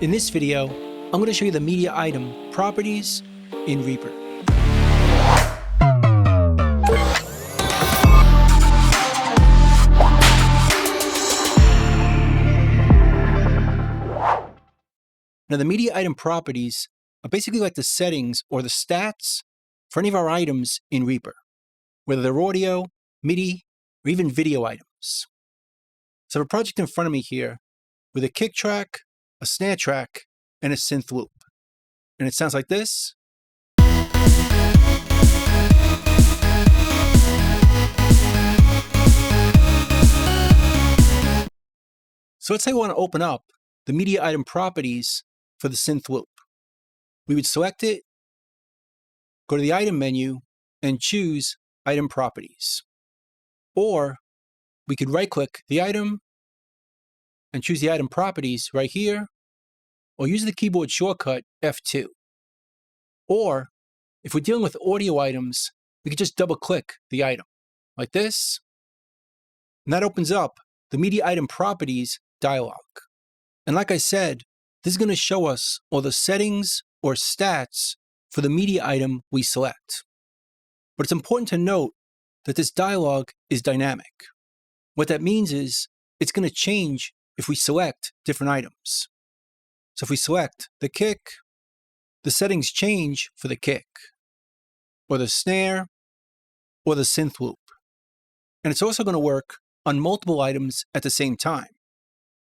In this video, I'm going to show you the media item properties in Reaper. Now, the media item properties are basically like the settings or the stats for any of our items in Reaper, whether they're audio, MIDI, or even video items. So I have a project in front of me here with a kick track, a snare track, and a synth loop. And it sounds like this. So let's say we want to open up the media item properties for the synth loop. We would select it, go to the item menu, and choose item properties. Or we could right-click the item and choose the item properties right here, or use the keyboard shortcut F2. Or if we're dealing with audio items, we could just double-click the item like this, and that opens up the media item properties dialog. And like I said, this is going to show us all the settings or stats for the media item we select. But it's important to note that this dialog is dynamic. What that means is it's going to change if we select different items. So if we select the kick, the settings change for the kick, or the snare, or the synth loop. And it's also going to work on multiple items at the same time.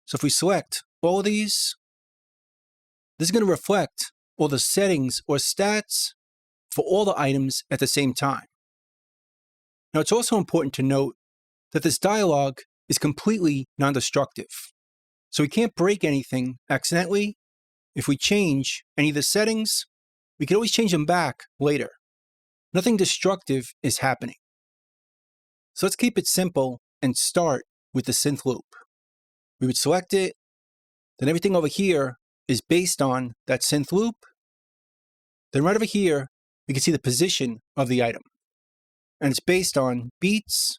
So if we select all of these, this is going to reflect all the settings or stats for all the items at the same time. Now, it's also important to note that this dialog is completely non-destructive. So we can't break anything accidentally. If we change any of the settings, we can always change them back later. Nothing destructive is happening. So let's keep it simple and start with the synth loop. We would select it, then everything over here is based on that synth loop. Then right over here, we can see the position of the item. And it's based on beats,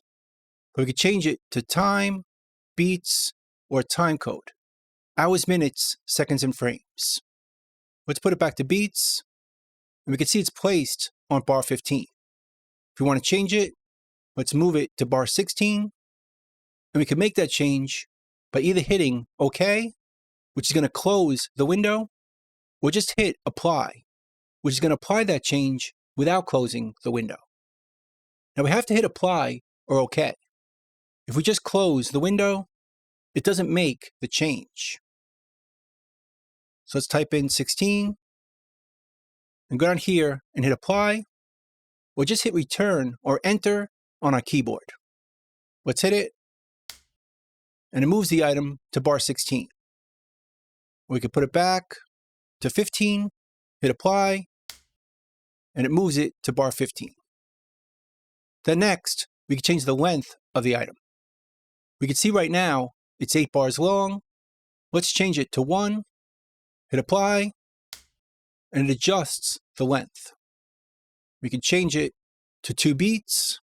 but we could change it to time, beats, or time code. Hours, minutes, seconds, and frames. Let's put it back to beats, and we can see it's placed on bar 15. If we want to change it, let's move it to bar 16, and we can make that change by either hitting OK, which is going to close the window, or just hit Apply, which is going to apply that change without closing the window. Now we have to hit Apply or OK. If we just close the window, it doesn't make the change. So let's type in 16 and go down here and hit Apply, or just hit Return or Enter on our keyboard. Let's hit it, and it moves the item to bar 16. We can put it back to 15, hit Apply, and it moves it to bar 15. Then next, we can change the length of the item. We can see right now it's 8 bars long. Let's change it to 1, hit Apply, and it adjusts the length. We can change it to 2 beats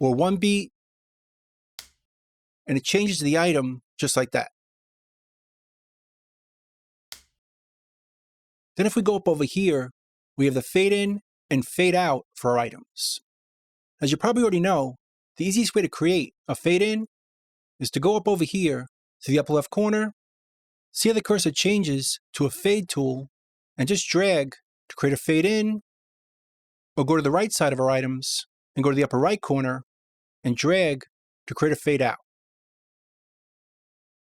or 1 beat, and it changes the item just like that. Then if we go up over here, we have the fade in and fade out for our items. As you probably already know, the easiest way to create a fade in is to go up over here to the upper left corner, see how the cursor changes to a fade tool, and just drag to create a fade in, or go to the right side of our items and go to the upper right corner and drag to create a fade out.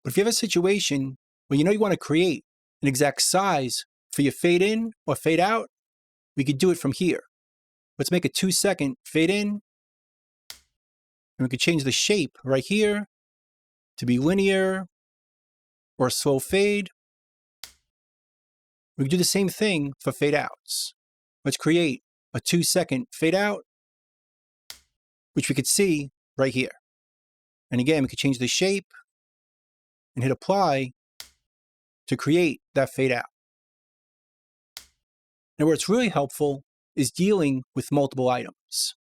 But if you have a situation where you know you want to create an exact size for your fade in or fade out, we could do it from here. Let's make a 2-second fade in, and we could change the shape right here to be linear or a slow fade. We can do the same thing for fade outs. Let's create a 2-second fade out, which we could see right here. And again, we could change the shape and hit Apply to create that fade out. Now, where it's really helpful is dealing with multiple items.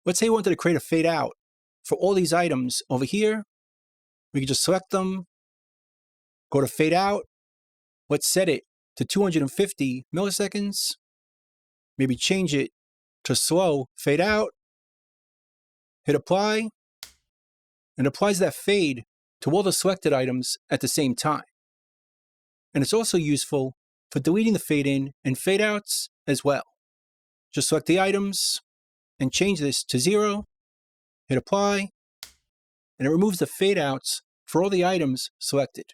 Let's say we wanted to create a fade out for all these items over here. We can just select them, go to fade out, let's set it to 250 milliseconds. Maybe change it to slow fade out. Hit apply, and applies that fade to all the selected items at the same time. And it's also useful for deleting the fade in and fade outs as well. Just select the items and change this to 0, hit apply, and it removes the fade outs for all the items selected.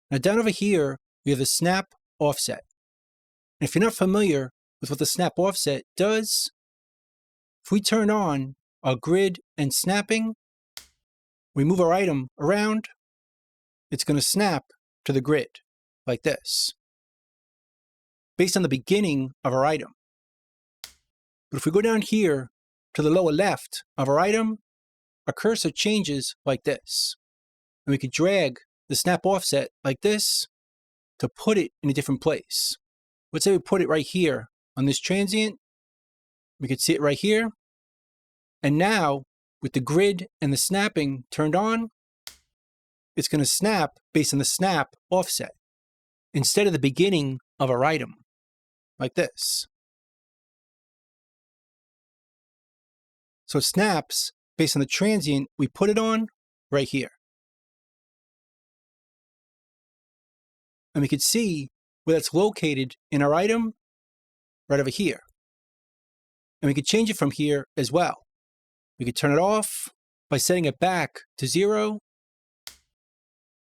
Now down over here, we have the snap offset. And if you're not familiar with what the snap offset does, if we turn on our grid and snapping, we move our item around, it's going to snap to the grid like this, based on the beginning of our item. But if we go down here to the lower left of our item, our cursor changes like this. And we could drag the snap offset like this to put it in a different place. Let's say we put it right here on this transient. We could see it right here. And now, with the grid and the snapping turned on, it's going to snap based on the snap offset instead of the beginning of our item, like this. So it snaps based on the transient we put it on right here. And we can see where that's located in our item right over here. And we could change it from here as well. We could turn it off by setting it back to 0,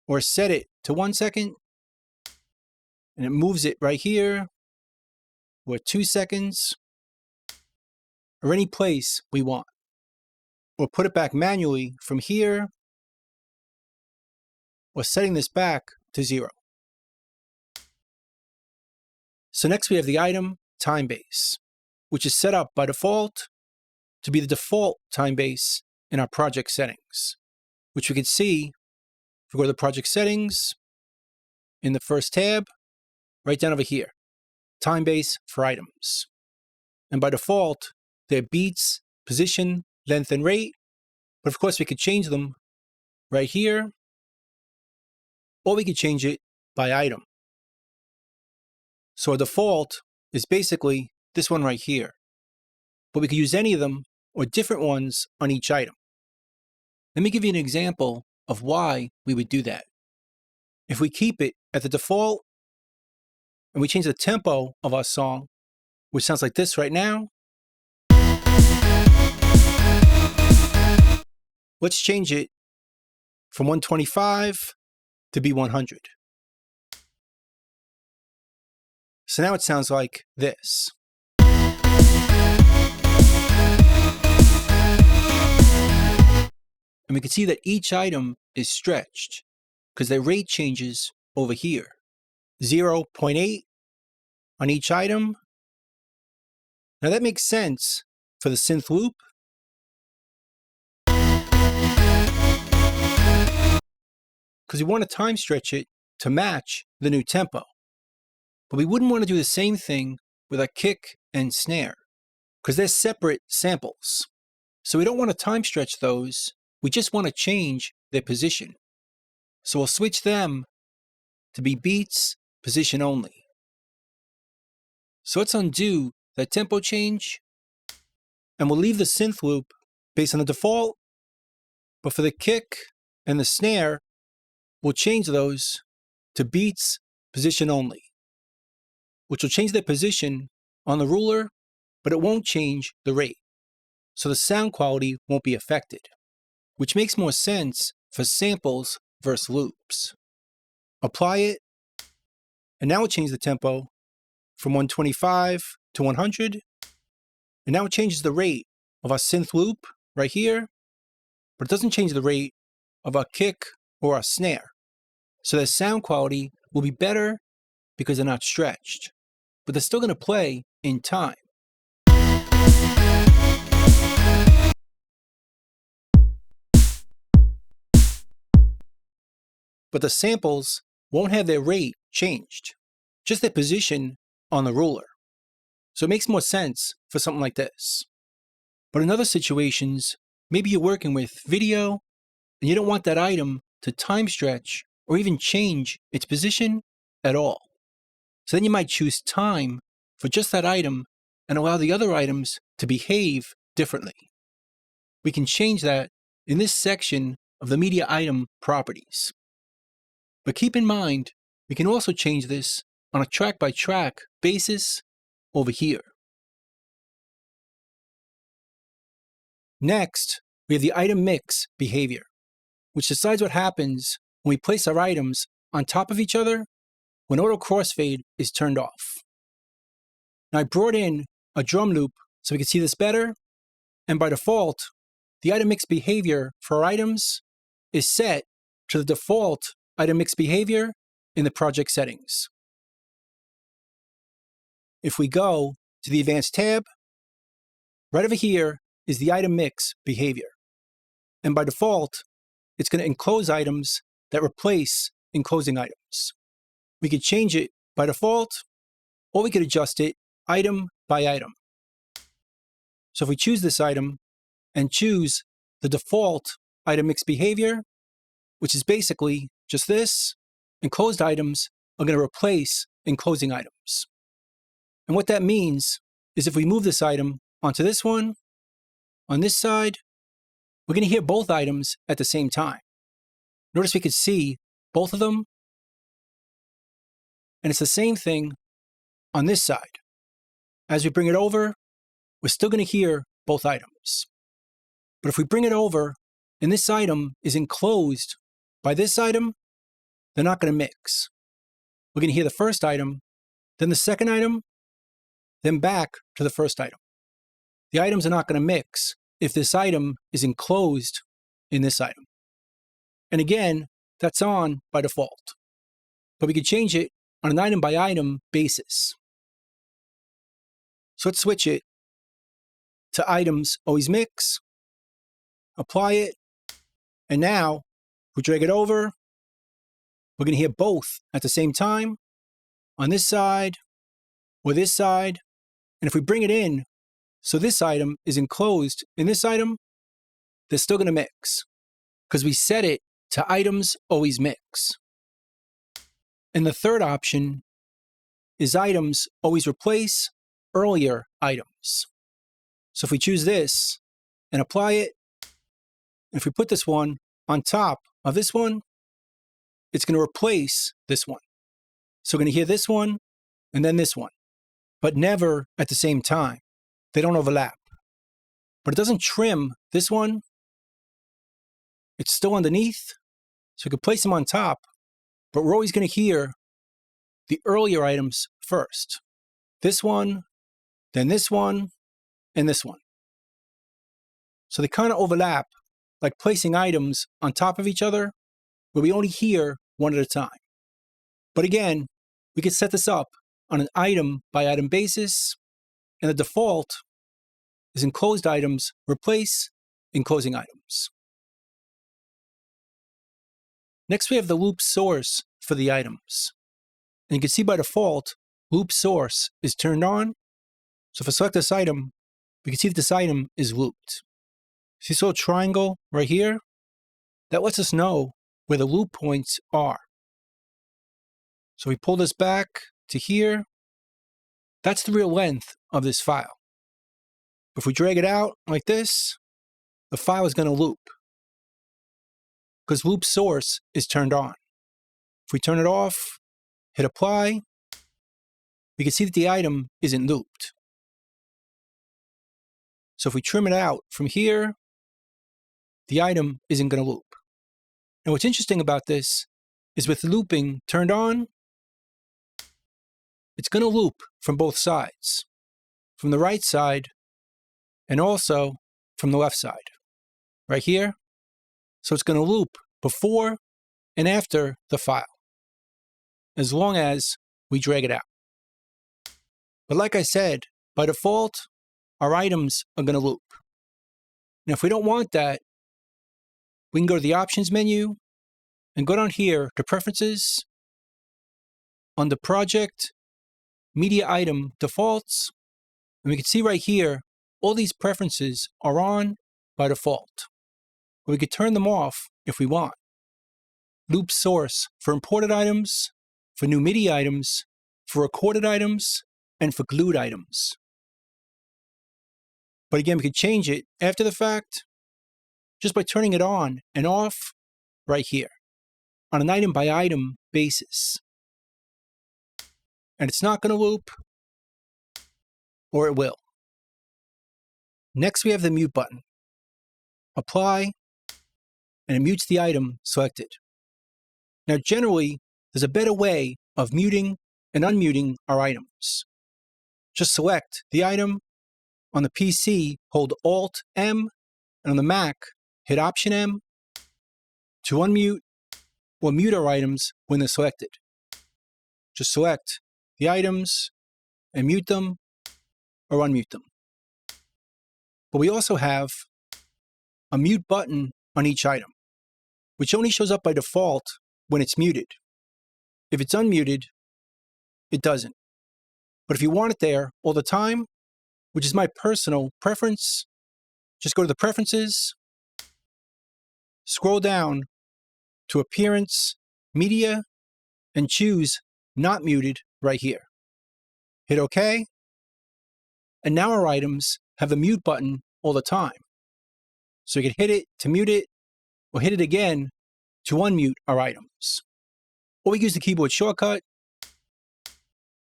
or set it to 1 second, and it moves it right here, or 2 seconds, or any place we want. Or put it back manually from here, or setting this back to 0. So next we have the item time base, which is set up by default to be the default time base in our project settings, which we can see if we go to the project settings in the first tab, right down over here, time base for items. And by default, they're beats, position, length, and rate. But of course, we could change them right here, or we could change it by item. So our default is basically this one right here. But we could use any of them or different ones on each item. Let me give you an example of why we would do that. If we keep it at the default and we change the tempo of our song, which sounds like this right now, let's change it from 125 to be 100. So now it sounds like this. And we can see that each item is stretched because their rate changes over here. 0.8 on each item. Now that makes sense for the synth loop. Because we want to time stretch it to match the new tempo. But we wouldn't want to do the same thing with our kick and snare because they're separate samples. So we don't want to time stretch those. We just want to change their position. So we'll switch them to be beats, position only. So let's undo that tempo change, and we'll leave the synth loop based on the default, but for the kick and the snare, we'll change those to beats, position only, which will change their position on the ruler, but it won't change the rate. So the sound quality won't be affected, which makes more sense for samples versus loops. Apply it, and now we'll change the tempo from 125 to 100, and now it changes the rate of our synth loop right here, but it doesn't change the rate of our kick or our snare. So their sound quality will be better because they're not stretched, but they're still going to play in time. But the samples won't have their rate changed, just their position on the ruler. So it makes more sense for something like this. But in other situations, maybe you're working with video and you don't want that item to time stretch or even change its position at all. So then you might choose time for just that item and allow the other items to behave differently. We can change that in this section of the media item properties. But keep in mind, we can also change this on a track-by-track basis over here. Next, we have the item mix behavior, which decides what happens when we place our items on top of each other when auto crossfade is turned off. Now I brought in a drum loop so we can see this better, and by default, the item mix behavior for our items is set to the default item mix behavior in the project settings. If we go to the Advanced tab, right over here is the item mix behavior. And by default, it's going to enclose items that replace enclosing items. We could change it by default, or we could adjust it item by item. So if we choose this item and choose the default item mix behavior, which is basically just this, enclosed items are going to replace enclosing items. And what that means is if we move this item onto this one, on this side, we're going to hear both items at the same time. Notice we could see both of them. And it's the same thing on this side. As we bring it over, we're still going to hear both items. But if we bring it over and this item is enclosed by this item, they're not going to mix. We're going to hear the first item, then the second item, then back to the first item. The items are not going to mix if this item is enclosed in this item. And again, that's on by default. But we can change it on an item-by-item basis. So let's switch it to items always mix, apply it, and now if we drag it over, we're going to hear both at the same time on this side or this side. And if we bring it in, so this item is enclosed in this item, they're still going to mix because we set it to items always mix. And the third option is items always replace earlier items. So if we choose this and apply it, if we put this one on top of this one, it's going to replace this one. So we're going to hear this one and then this one, but never at the same time. They don't overlap. But it doesn't trim this one. It's still underneath, so we could place them on top, but we're always going to hear the earlier items first. This one, then this one, and this one. So they kind of overlap, like placing items on top of each other, where we only hear one at a time. But again, we can set this up on an item-by-item basis, and the default is enclosed items replace enclosing items. Next, we have the loop source for the items. And you can see by default, loop source is turned on. So if I select this item, we can see that this item is looped. See this little triangle right here? That lets us know where the loop points are. So we pull this back to here. That's the real length of this file. If we drag it out like this, the file is going to loop because loop source is turned on. If we turn it off, hit apply, we can see that the item isn't looped. So if we trim it out from here, the item isn't going to loop. And what's interesting about this is with looping turned on, it's going to loop from both sides, from the right side and also from the left side, right here. So it's going to loop before and after the file, as long as we drag it out. But like I said, by default, our items are going to loop. Now, if we don't want that, we can go to the Options menu and go down here to Preferences, under Project, Media Item Defaults, and we can see right here, all these preferences are on by default. But we could turn them off if we want. loop source for imported items, for new MIDI items, for recorded items, and for glued items. But again, we could change it after the fact just by turning it on and off right here on an item by item basis. And it's not going to loop, or it will. Next, we have the mute button. Apply, and it mutes the item selected. Now, generally, there's a better way of muting and unmuting our items. Just select the item. On the PC, hold Alt-M, and on the Mac, hit Option-M to unmute or mute our items when they're selected. Just select the items and mute them or unmute them. But we also have a mute button on each item, which only shows up by default when it's muted. If it's unmuted, it doesn't. But if you want it there all the time, which is my personal preference, just go to the Preferences, scroll down to Appearance, Media, and choose Not Muted right here. Hit OK, and now our items have the mute button all the time. So you can hit it to mute it, or hit it again to unmute our items. Or we use the keyboard shortcut,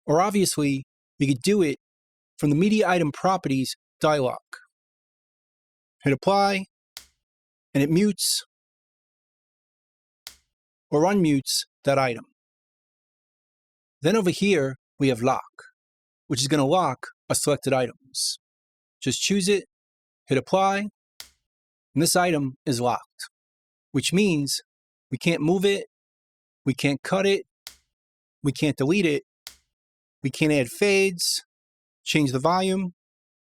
or obviously, we could do it from the Media Item Properties dialog. Hit Apply, and it mutes or unmutes that item. Then over here, we have Lock, which is going to lock our selected items. Just choose it, hit Apply, and this item is locked, which means we can't move it, we can't cut it, we can't delete it, we can't add fades, change the volume,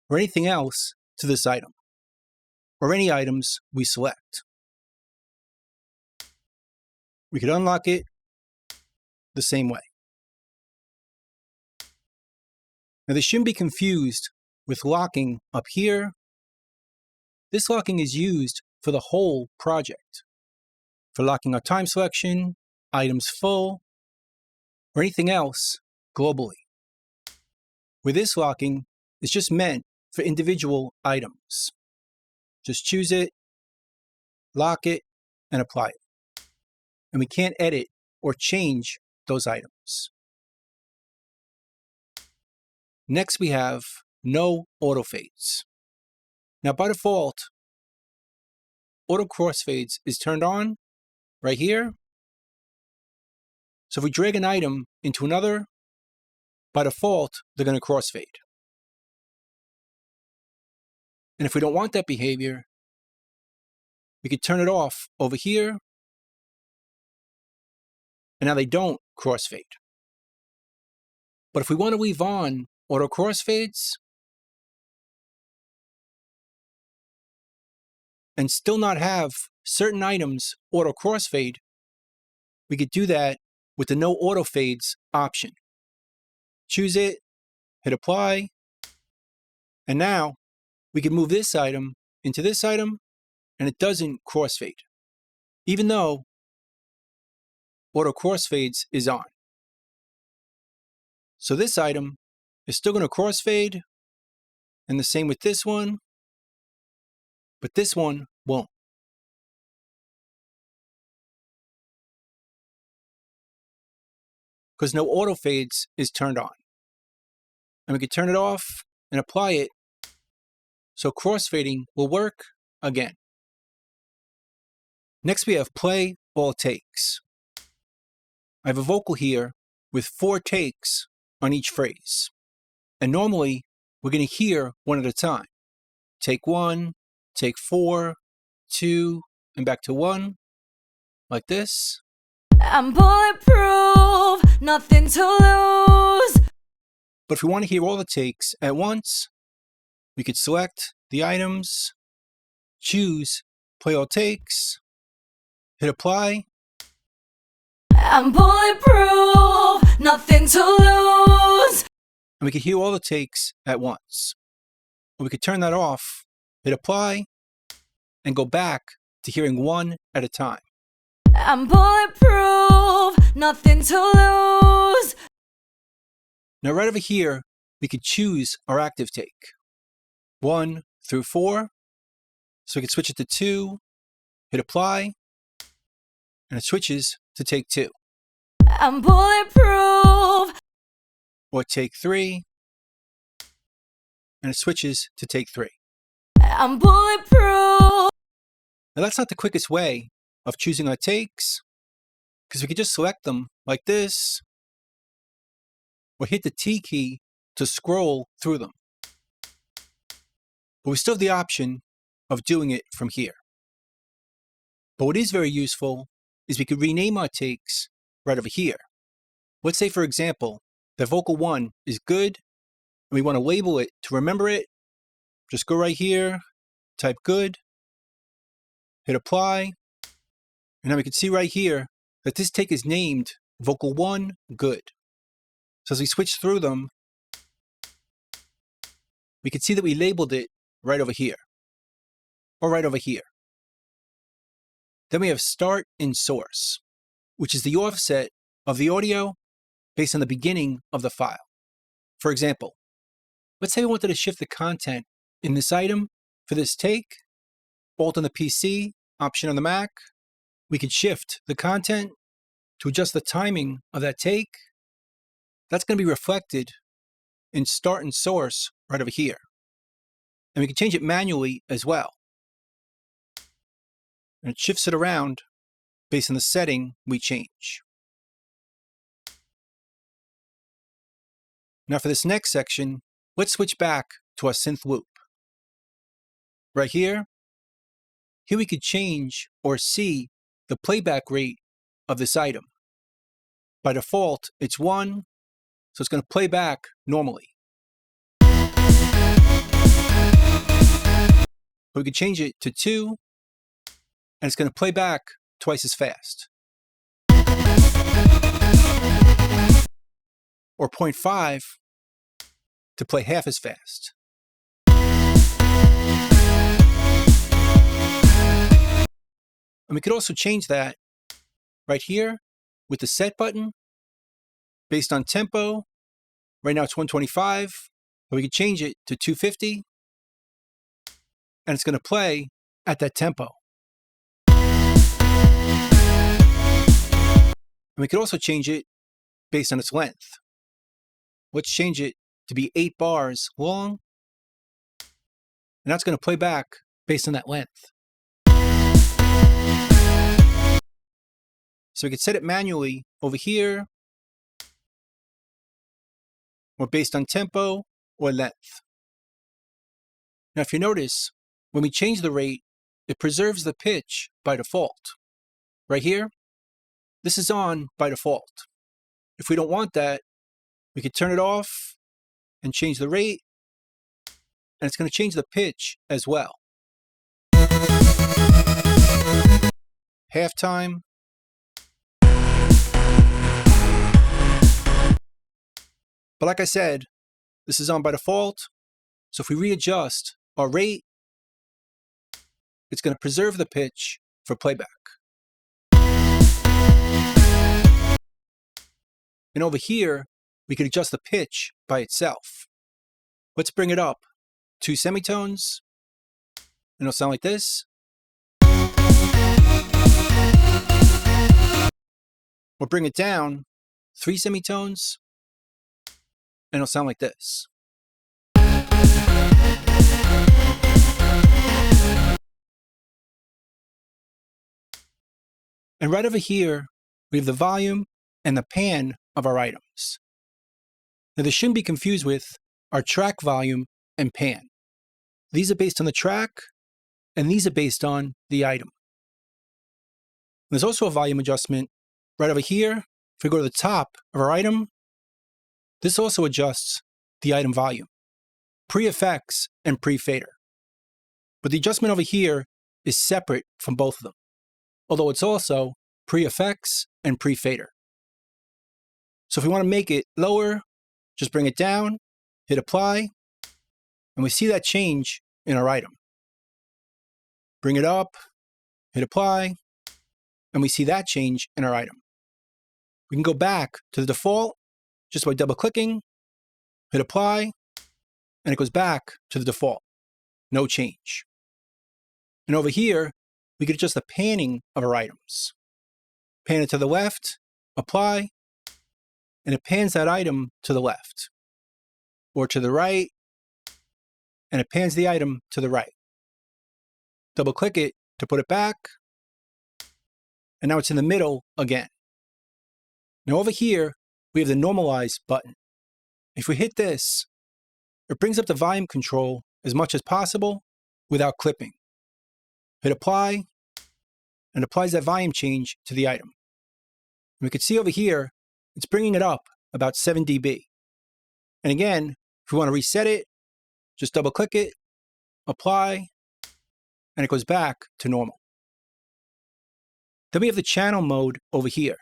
or anything else to this item, or any items we select. We could unlock it the same way. Now, this shouldn't be confused with locking up here. This locking is used for the whole project, for locking our time selection, items full, or anything else globally. Where this locking is just meant for individual items. Just choose it, lock it, and apply it. And we can't edit or change those items. Next, we have no auto fades. Now, by default, auto crossfades is turned on right here. So if we drag an item into another, by default, they're going to crossfade. And if we don't want that behavior, we could turn it off over here. And now they don't crossfade. But if we want to leave on auto crossfades and still not have certain items auto crossfade, we could do that with the no auto fades option. Choose it, hit Apply, and now we can move this item into this item and it doesn't crossfade, even though auto crossfades is on. So this item is still going to crossfade, and the same with this one, but this one won't. Because no auto fades is turned on. And we can turn it off and apply it so crossfading will work again. Next, we have play all takes. I have a vocal here with 4 takes on each phrase. And normally, we're going to hear one at a time. Take 1, take 4, 2, and back to 1, like this. I'm bulletproof, nothing to lose. But if we want to hear all the takes at once, we could select the items, choose play all takes, hit Apply. I'm bulletproof, nothing to lose. And we could hear all the takes at once. Or we could turn that off, hit Apply, and go back to hearing one at a time. I'm bulletproof, nothing to lose. Now right over here, we could choose our active take. 1 through 4. So we can switch it to 2, hit apply, and it switches to take 2. I'm bulletproof. Or take 3, and it switches to take 3. I'm bulletproof. Now that's not the quickest way of choosing our takes, because we could just select them like this, or hit the T key to scroll through them. But we still have the option of doing it from here. But what is very useful is we could rename our takes right over here. Let's say, for example, that vocal 1 is good, and we want to label it to remember it. Just go right here, type good, hit apply, and now we can see right here that this take is named vocal 1 good. So as we switch through them, we can see that we labeled it right over here, or right over here. Then we have start in source, which is the offset of the audio based on the beginning of the file. For example, let's say we wanted to shift the content in this item for this take, Alt on the PC, Option on the Mac. We can shift the content to adjust the timing of that take. That's going to be reflected in start and source right over here. And we can change it manually as well. And it shifts it around based on the setting we change. Now for this next section, let's switch back to our synth loop. Right here we could change or see the playback rate of this item. By default, it's 1, so it's going to play back normally. But we could change it to 2, and it's going to play back twice as fast. Or 0.5 to play half as fast. And we could also change that right here with the set button based on tempo. Right now it's 125, but we could change it to 250, and it's going to play at that tempo. And we could also change it based on its length. Let's change it to be 8 bars long, and that's going to play back based on that length. So we could set it manually over here, or based on tempo or length. Now if you notice, when we change the rate, it preserves the pitch by default. Right here, this is on by default. If we don't want that, we could turn it off and change the rate, and it's going to change the pitch as well. Halftime. But like I said, this is on by default, so if we readjust our rate, it's going to preserve the pitch for playback. And over here, we can adjust the pitch by itself. Let's bring it up 2 semitones, and it'll sound like this. Or bring it down 3 semitones, and it'll sound like this. And right over here, we have the volume and the pan of our items. Now this shouldn't be confused with our track volume and pan. These are based on the track, and these are based on the item. There's also a volume adjustment right over here. If we go to the top of our item, this also adjusts the item volume, pre-effects and pre-fader. But the adjustment over here is separate from both of them, although it's also pre-effects and pre-fader. So if we want to make it lower, just bring it down, hit apply, and we see that change in our item. Bring it up, hit apply, and we see that change in our item. We can go back to the default just by double-clicking, hit apply, and it goes back to the default. No change. And over here, we can adjust the panning of our items. Pan it to the left, apply, and it pans that item to the left. Or to the right, and it pans the item to the right. Double-click it to put it back, and now it's in the middle again. Now over here, we have the Normalize button. If we hit this, it brings up the volume control as much as possible without clipping. Hit apply, and applies that volume change to the item. And we can see over here, it's bringing it up about 7 dB. And again, if we want to reset it, just double-click it, apply, and it goes back to normal. Then we have the channel mode over here.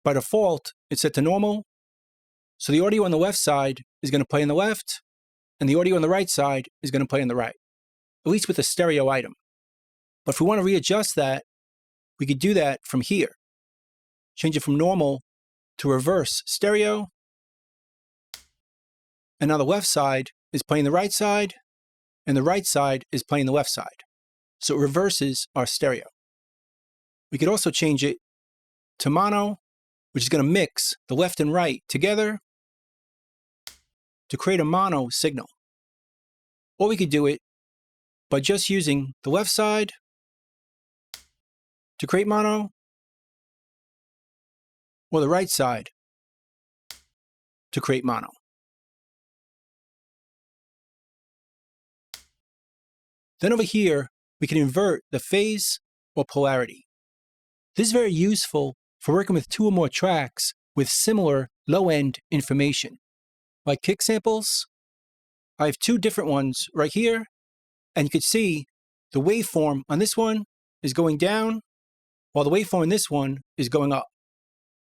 By default, it's set to normal, so the audio on the left side is going to play on the left, and the audio on the right side is going to play on the right, at least with a stereo item. But if we want to readjust that, we could do that from here. Change it from normal to reverse stereo, and now the left side is playing the right side, and the right side is playing the left side. So it reverses our stereo. We could also change it to mono, which is going to mix the left and right together to create a mono signal. Or we could do it by just using the left side to create mono, or the right side to create mono. Then over here, we can invert the phase or polarity. This is very useful for working with 2 or more tracks with similar low-end information. Like kick samples, I have 2 different ones right here, and you can see the waveform on this one is going down, while the waveform on this one is going up.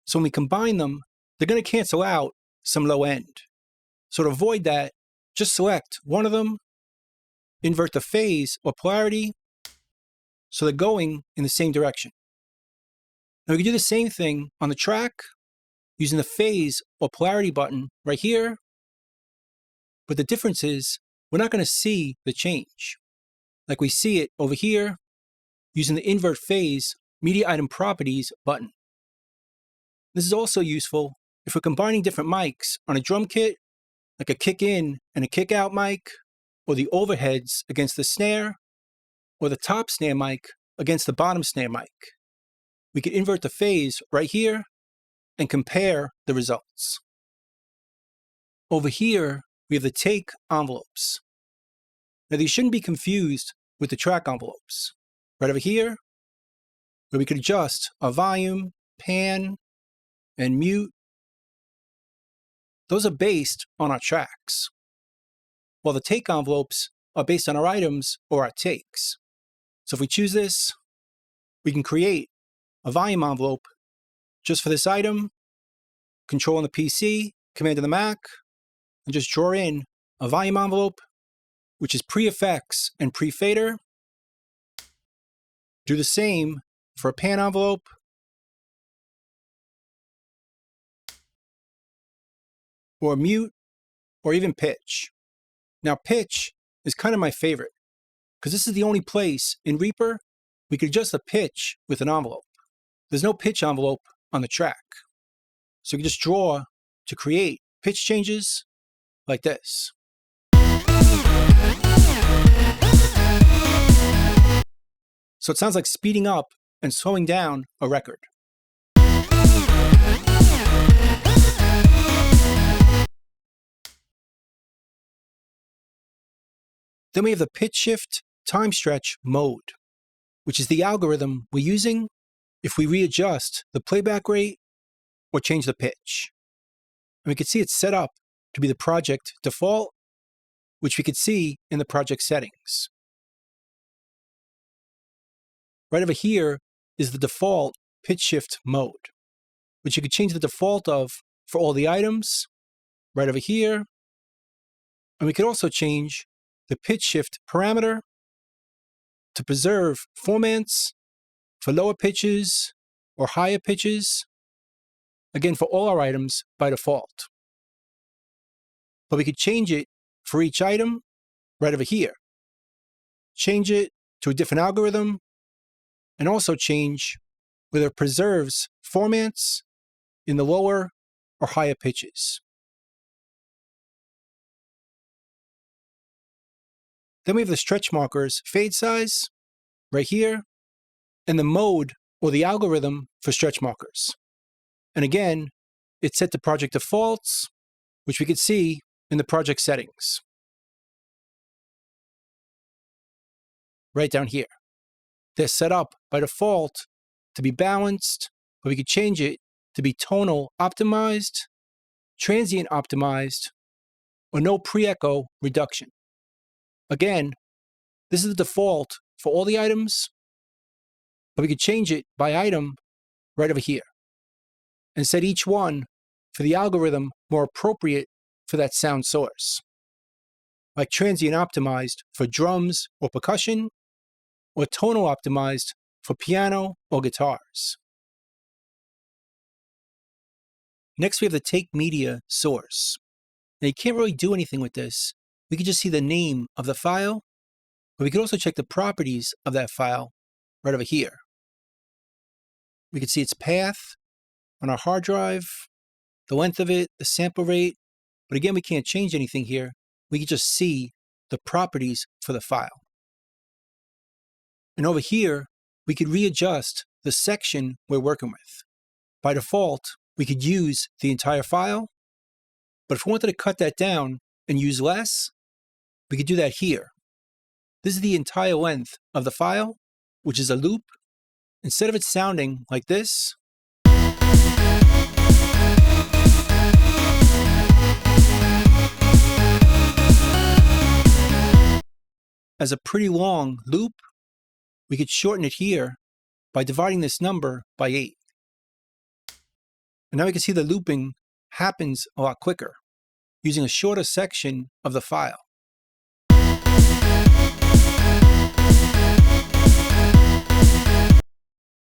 So when we combine them, they're going to cancel out some low end. So to avoid that, just select one of them, invert the phase or polarity, so they're going in the same direction. Now we can do the same thing on the track using the phase or polarity button right here, but the difference is we're not going to see the change like we see it over here using the invert phase media item properties button. This is also useful if we're combining different mics on a drum kit, like a kick in and a kick out mic, or the overheads against the snare, or the top snare mic against the bottom snare mic. We can invert the phase right here and compare the results. Over here, we have the take envelopes. Now these shouldn't be confused with the track envelopes. Right over here, where we can adjust our volume, pan, and mute. Those are based on our tracks, while the take envelopes are based on our items or our takes. So if we choose this, we can create a volume envelope just for this item, Control on the PC, Command on the Mac, and just draw in a volume envelope, which is pre-effects and pre-fader. Do the same for a pan envelope, or mute, or even pitch. Now pitch is kind of my favorite, because this is the only place in Reaper we can adjust the pitch with an envelope. There's no pitch envelope on the track. So you can just draw to create pitch changes like this. So it sounds like speeding up and slowing down a record. Then we have the pitch shift time stretch mode, which is the algorithm we're using if we readjust the playback rate or change the pitch. And we can see it's set up to be the project default, which we could see in the project settings. Right over here is the default pitch shift mode, which you could change the default of for all the items right over here. And we could also change the pitch shift parameter to preserve formants for lower pitches or higher pitches, again for all our items by default. But we could change it for each item right over here. Change it to a different algorithm, and also change whether it preserves formats in the lower or higher pitches. Then we have the stretch markers fade size right here, and the mode or the algorithm for stretch markers. And again, it's set to project defaults, which we could see in the project settings. Right down here. They're set up by default to be balanced, but we could change it to be tonal optimized, transient optimized, or no pre-echo reduction. Again, this is the default for all the items, but we could change it by item right over here and set each one for the algorithm more appropriate for that sound source, like transient optimized for drums or percussion, or tonal optimized for piano or guitars. Next, we have the take media source. Now, you can't really do anything with this. We can just see the name of the file, but we can also check the properties of that file right over here. We can see its path on our hard drive, the length of it, the sample rate, but again, we can't change anything here. We can just see the properties for the file. And over here, we could readjust the section we're working with. By default, we could use the entire file, but if we wanted to cut that down and use less, we could do that here. This is the entire length of the file, which is a loop. Instead of it sounding like this, as a pretty long loop, we could shorten it here by dividing this number by 8. And now we can see the looping happens a lot quicker, using a shorter section of the file.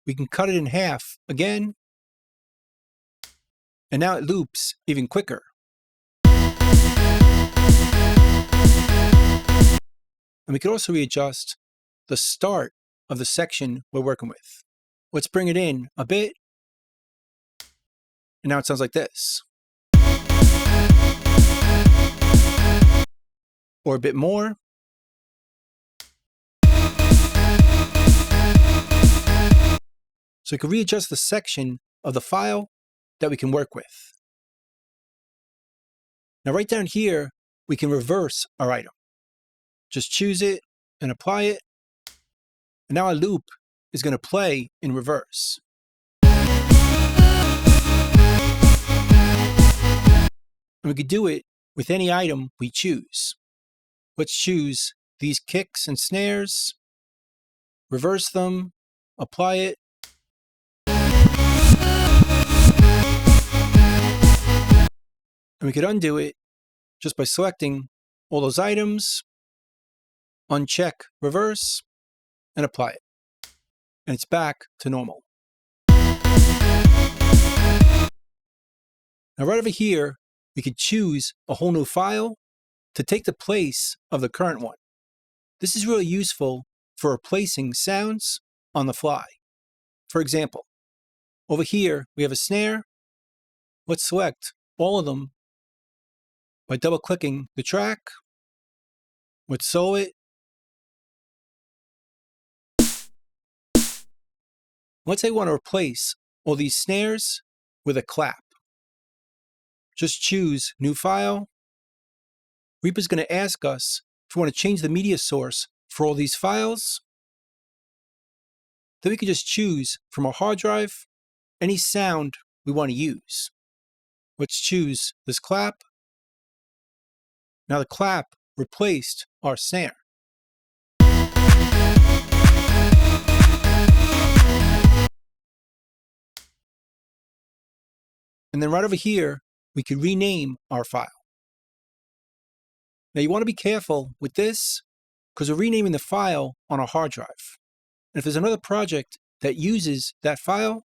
We can cut it in half again, and now it loops even quicker. And we can also readjust the start of the section we're working with. Let's bring it in a bit, and now it sounds like this. Or a bit more. So we can readjust the section of the file that we can work with. Now right down here, we can reverse our item. Just choose it and apply it. And now our loop is going to play in reverse. And we could do it with any item we choose. Let's choose these kicks and snares, reverse them, apply it. And we could undo it just by selecting all those items, uncheck reverse, and apply it. And it's back to normal. Now right over here, we could choose a whole new file to take the place of the current one. This is really useful for replacing sounds on the fly. For example, over here we have a snare. Let's select all of them by double-clicking the track. Let's solo it. Let's say we want to replace all these snares with a clap. Just choose New File. Reaper's going to ask us if we want to change the media source for all these files. Then we can just choose from our hard drive any sound we want to use. Let's choose this clap. Now the clap replaced our snare. And then right over here, we could rename our file. Now you want to be careful with this because we're renaming the file on our hard drive. And if there's another project that uses that file,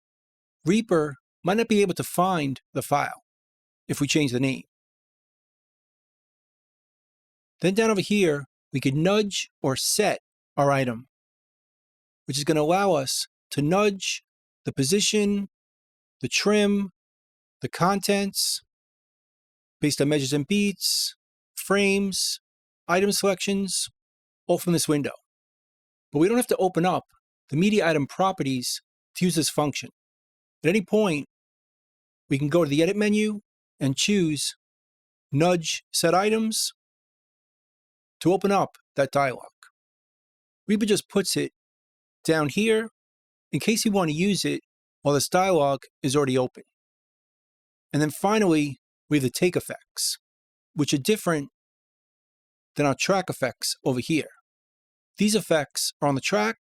Reaper might not be able to find the file if we change the name. Then down over here, we could nudge or set our item, which is going to allow us to nudge the position, the trim, the contents, based on measures and beats, frames, item selections, all from this window. But we don't have to open up the media item properties to use this function. At any point, we can go to the edit menu and choose nudge set items to open up that dialog. Reaper just puts it down here in case you want to use it while this dialog is already open. And then finally, we have the take effects, which are different than our track effects over here. These effects are on the track,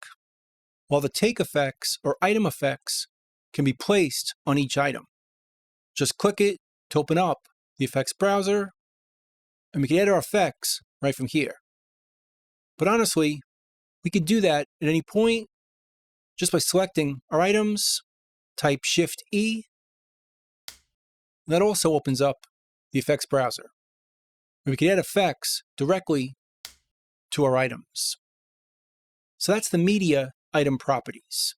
while the take effects or item effects can be placed on each item. Just click it to open up the effects browser, and we can add our effects right from here. But honestly, we could do that at any point just by selecting our items, type Shift-E, and that also opens up the effects browser. And we can add effects directly to our items. So that's the media item properties.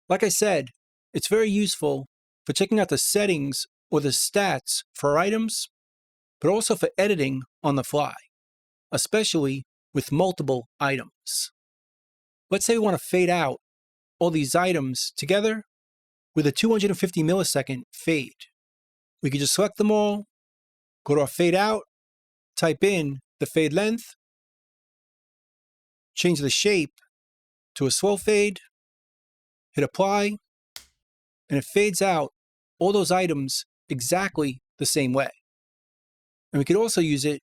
Like I said, it's very useful for checking out the settings or the stats for our items, but also for editing on the fly, especially with multiple items. Let's say we want to fade out all these items together with a 250 millisecond fade. We can just select them all, go to our fade out, type in the fade length, change the shape to a slow fade, hit apply, and it fades out all those items exactly the same way. And we could also use it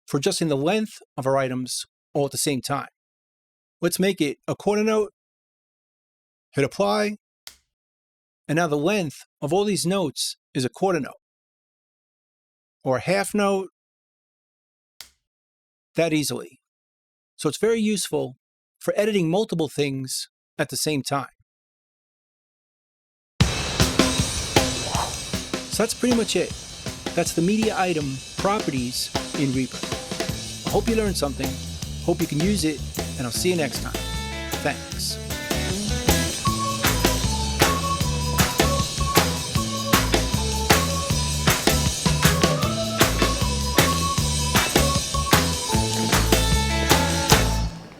for adjusting the length of our items all at the same time. Let's make it a quarter note, hit apply, and now the length of all these notes is a quarter note, or a half note, that easily. So it's very useful for editing multiple things at the same time. So that's pretty much it. That's the media item properties in Reaper. I hope you learned something, hope you can use it, and I'll see you next time. Thanks.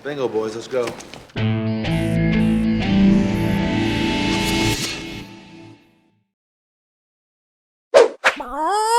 Bingo, boys, let's go. Oh.